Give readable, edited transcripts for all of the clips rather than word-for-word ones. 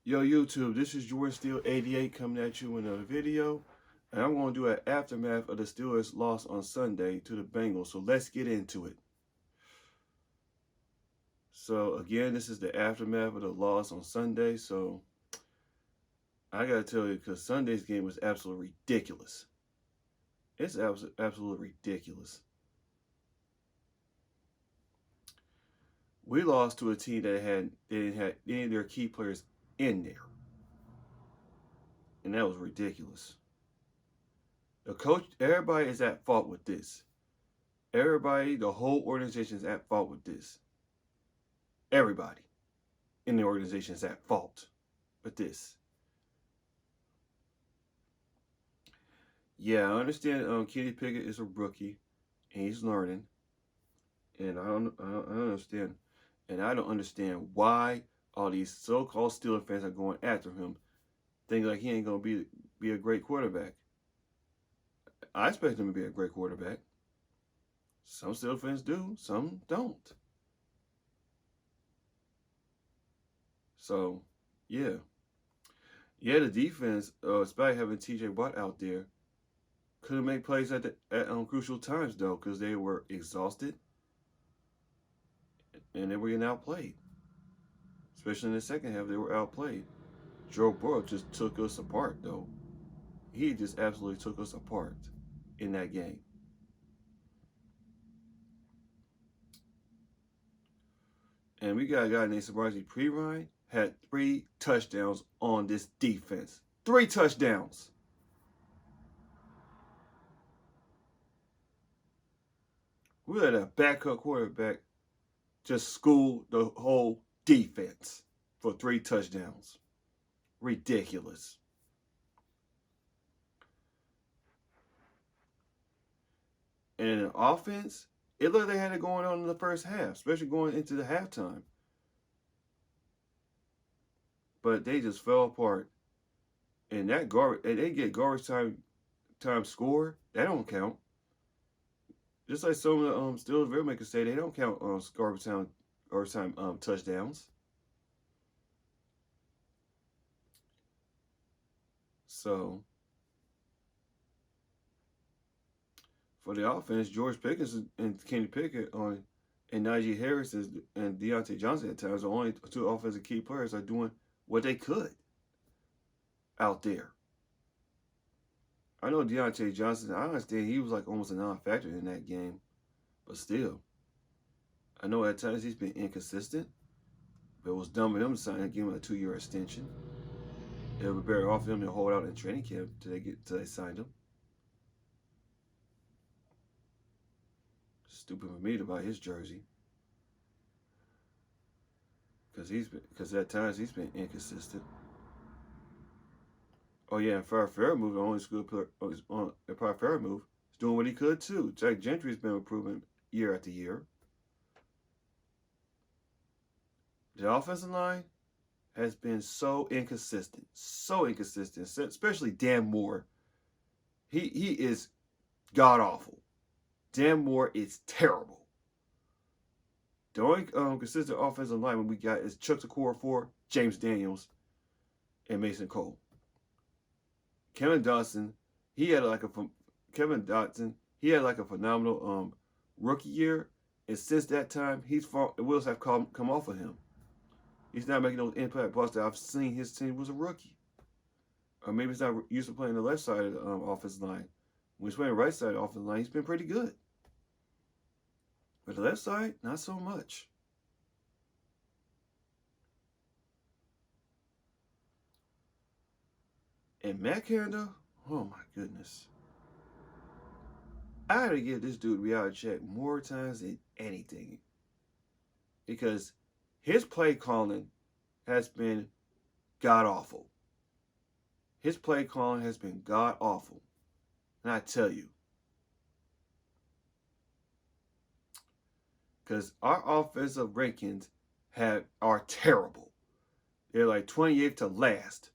Yo, YouTube, this is Jordan Steele 88 coming at you with another video. And I'm going to do an aftermath of the Steelers' loss on Sunday to the Bengals. So let's get into it. So, again, this is the aftermath of the loss on Sunday. So, I got to tell you, because Sunday's game was absolutely ridiculous. It's absolutely ridiculous. We lost to a team that didn't have any of their key players in there. And that was ridiculous. The coach, everybody is at fault with this. Everybody, the whole organization is at fault with this. Everybody in the organization is at fault with this. Yeah, I understand. Kenny Pickett is a rookie, and he's learning, and I don't understand, and I don't understand why all these so-called Steelers fans are going after him, thinking like he ain't gonna be a great quarterback. I expect him to be a great quarterback. Some Steelers fans do, some don't. So, yeah. Yeah, the defense, especially having T.J. Watt out there, couldn't make plays at crucial times, though, because they were exhausted and they were getting outplayed. Especially in the second half, they were outplayed. Joe Burrow just took us apart, though. He just absolutely took us apart in that game. And we got a guy named Sabaji Perine, had 3 touchdowns on this defense. 3 touchdowns. We let a backup quarterback just school the whole defense for 3 touchdowns. Ridiculous. And in the offense, it looked like they had it going on in the first half, especially going into the halftime. But they just fell apart. And that garbage, and they get garbage time score, that don't count. Just like some of the Steelers Railmakers say, they don't count garbage time touchdowns. So for the offense, George Pickens and Kenny Pickett and Najee Harris and Deontay Johnson at times, the only 2 offensive key players, are doing what they could out there. I know Deontay Johnson, I understand he was like almost a non-factor in that game, but still, I know at times he's been inconsistent, but it was dumb of them to sign and give him a 2-year extension. It would be better off them to hold out in training camp till they signed him. Stupid for me to buy his jersey, because at times he's been inconsistent. Oh yeah, and Fire Fairmouth, the only school player on Fire Fairmouth, is doing what he could too. Jack Gentry's been improving year after year. The offensive line has been so inconsistent, especially Dan Moore. He is god awful. Dan Moore is terrible. The only consistent offensive lineman we got is Chuck Okorafor, James Daniels, and Mason Cole. Kevin Dotson, he had like a phenomenal rookie year, and since that time, the wheels have come off of him. He's not making those impact busts that I've seen his team was a rookie. Or maybe he's not used to playing the left side of the offensive line. When he's playing the right side of the offensive line, he's been pretty good. But the left side, not so much. And Matt Canada, oh my goodness. I had to give this dude reality check more times than anything. Because his play calling has been god awful. His play calling has been god awful. And I tell you. Because our offensive rankings are terrible. They're like 28th to last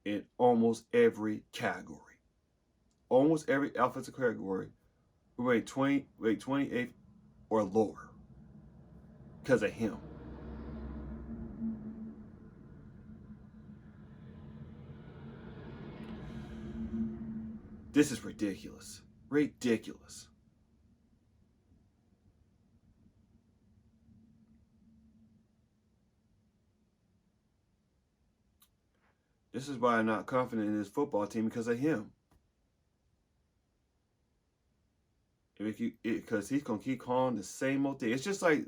in almost every category. Almost every offensive category, we rate 28th or lower because of him. This is ridiculous. Ridiculous. This is why I'm not confident in this football team, because of him. Because he's gonna keep calling the same old thing. It's just like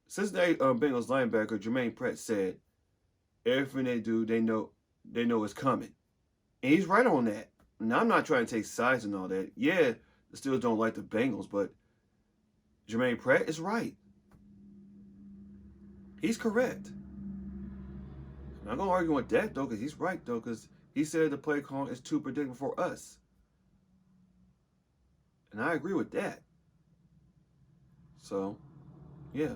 Cincinnati Bengals linebacker Jermaine Pratt said, everything they do, they know it's coming, and he's right on that. Now I'm not trying to take sides and all that. Yeah, the Steelers don't like the Bengals, but Jermaine Pratt is right. He's correct. I'm not gonna argue with that though, because he's right though, because he said the play call is too predictable for us. And I agree with that. So, yeah.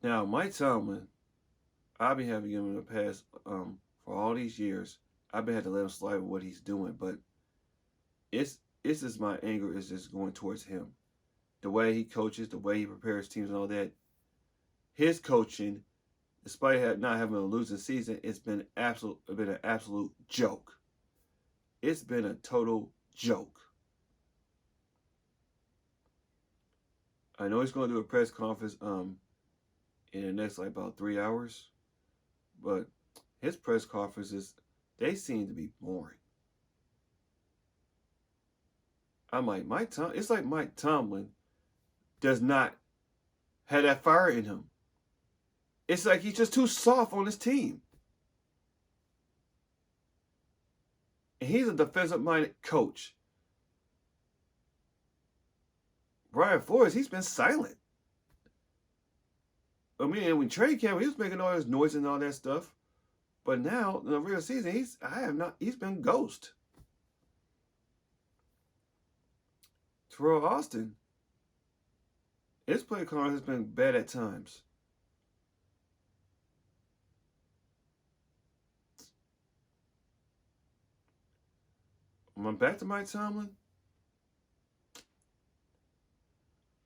Now, Mike Tomlin, I've been having him in the past for all these years. I've been had to let him slide with what he's doing, but it's just my anger is just going towards him. The way he coaches, the way he prepares teams and all that. His coaching, despite not having a losing season, it's been an absolute joke. It's been a total joke. I know he's going to do a press conference in the next like about 3 hours, but his press conferences, they seem to be boring. I'm like, it's like Mike Tomlin does not have that fire in him. It's like he's just too soft on his team. And he's a defensive-minded coach. Brian Flores, he's been silent. I mean, when trade camp, he was making all this noise and all that stuff. But now, in the real season, he's been ghost. Terrell Austin, his play calling has been bad at times. Back to Mike Tomlin.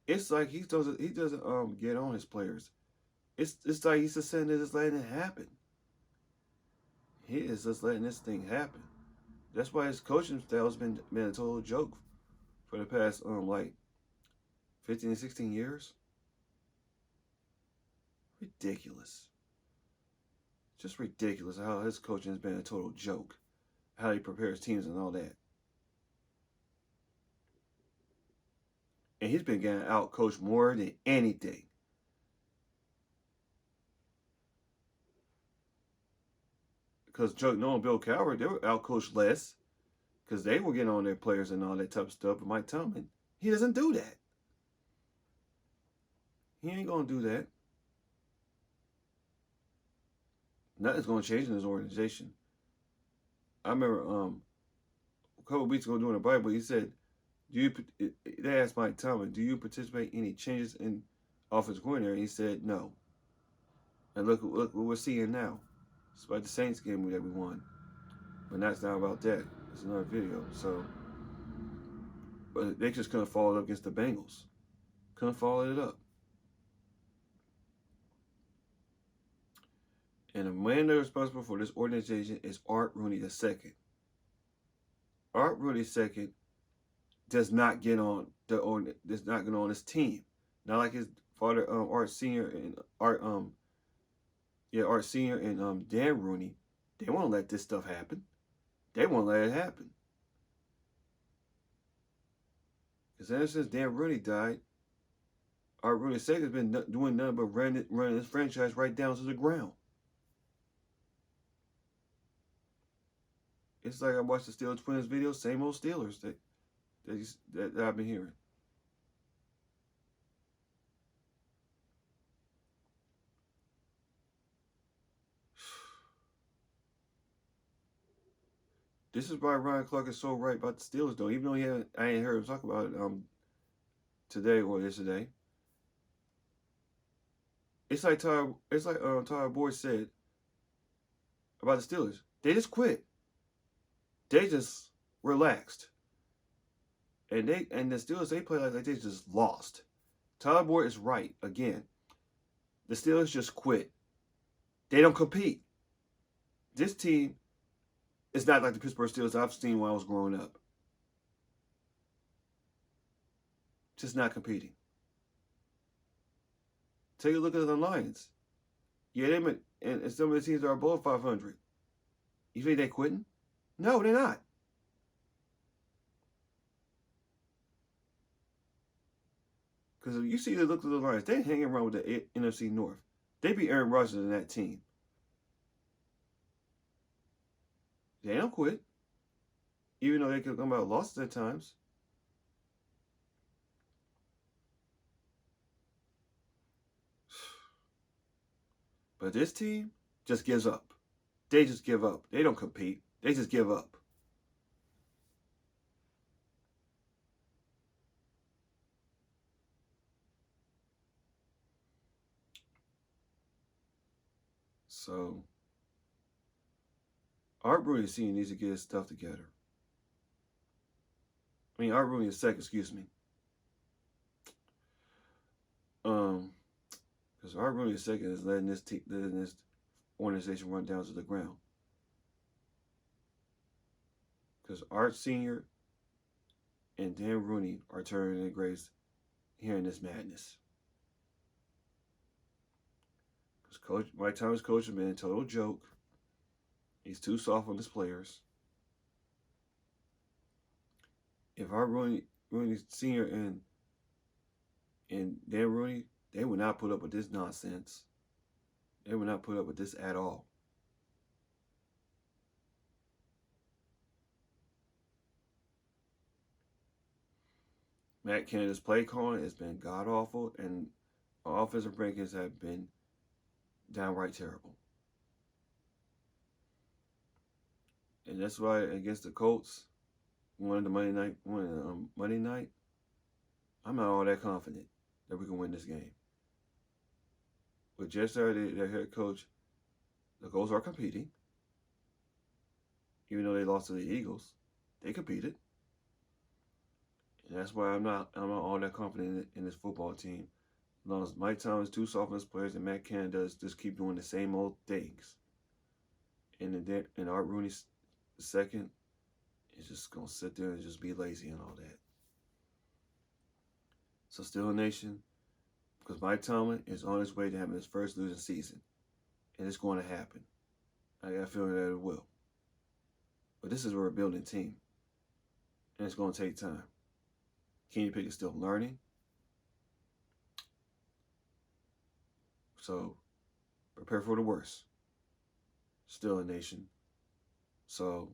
It's like he doesn't get on his players. It's like he's just sitting there just letting it happen. He is just letting this thing happen. That's why his coaching style has been a total joke for the past like 15 and 16 years. Ridiculous. Just ridiculous how his coaching has been a total joke. How he prepares teams and all that. And he's been getting out-coached more than anything. Because Chuck Noll and Bill Cowher, they were out-coached less. Because they were getting on their players and all that type of stuff. But Mike Tomlin, he doesn't do that. He ain't going to do that. Nothing's going to change in his organization. I remember a couple of weeks ago doing a Bible, he said, they asked Mike Tomlin, do you participate in any changes in offensive coordinator? And he said no. And look what we're seeing now. It's about the Saints game that we won. But that's not about that. It's another video. So, but they just couldn't follow it up against the Bengals. Couldn't follow it up. And the man that's responsible for this organization is Art Rooney II. Art Rooney II does not get on his team. Not like his father, Art Sr. and Art Sr. and Dan Rooney. They won't let this stuff happen. They won't let it happen. Because ever since Dan Rooney died, Art Rooney II has been doing nothing but running his franchise right down to the ground. It's like I watched the Steelers Twins video, same old Steelers that I've been hearing. This is why Ryan Clark is so right about the Steelers, though. Even though I ain't heard him talk about it today or yesterday. It's like Tyler Boyd said about the Steelers. They just quit. They just relaxed. And the Steelers, they play like they just lost. Tyler Boyd is right again. The Steelers just quit. They don't compete. This team is not like the Pittsburgh Steelers I've seen when I was growing up. Just not competing. Take a look at the Lions. Yeah, they and some of the teams are above 500. You think they're quitting? No, they're not. Because if you see the look of the Lions, they hanging around with the NFC North. They be Aaron Rodgers in that team. They don't quit, even though they could come out losses at times. But this team just gives up. They just give up. They don't compete. They just give up. So, Art Rooney Sr. needs to get his stuff together. I mean, Art Rooney II, excuse me. Because Art Rooney II is letting this organization run down to the ground. Because Art Sr. and Dan Rooney are turning their graves here in this madness. Because Coach Mike Thomas' coach has been a total joke. He's too soft on his players. If Art Rooney Sr. and Dan Rooney, they would not put up with this nonsense. They would not put up with this at all. Matt Canada's play calling has been god awful, and our offensive rankings have been downright terrible. And that's why against the Colts, one of the Monday night, I'm not all that confident that we can win this game. With Jeff Saturday, their head coach, the Colts are competing. Even though they lost to the Eagles, they competed. And that's why I'm not all that confident in this football team. As long as Mike Thomas, two sophomore players, and Matt Canada just keep doing the same old things. And Art Rooney II is just gonna sit there and just be lazy and all that. So still a nation, because Mike Tomlin is on his way to having his first losing season. And it's going to happen. I got a feeling that it will. But this is a rebuilding team. And it's going to take time. Kenny Pickett's still learning. So prepare for the worst. Still a nation. So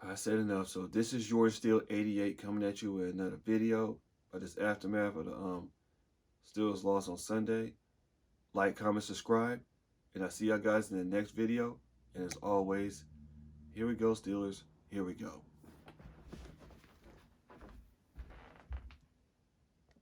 I said enough. So this is George Steele 88 coming at you with another video of this aftermath of the Steelers loss on Sunday. Like, comment, subscribe, and I'll see y'all guys in the next video. And as always, here we go, Steelers. Here we go.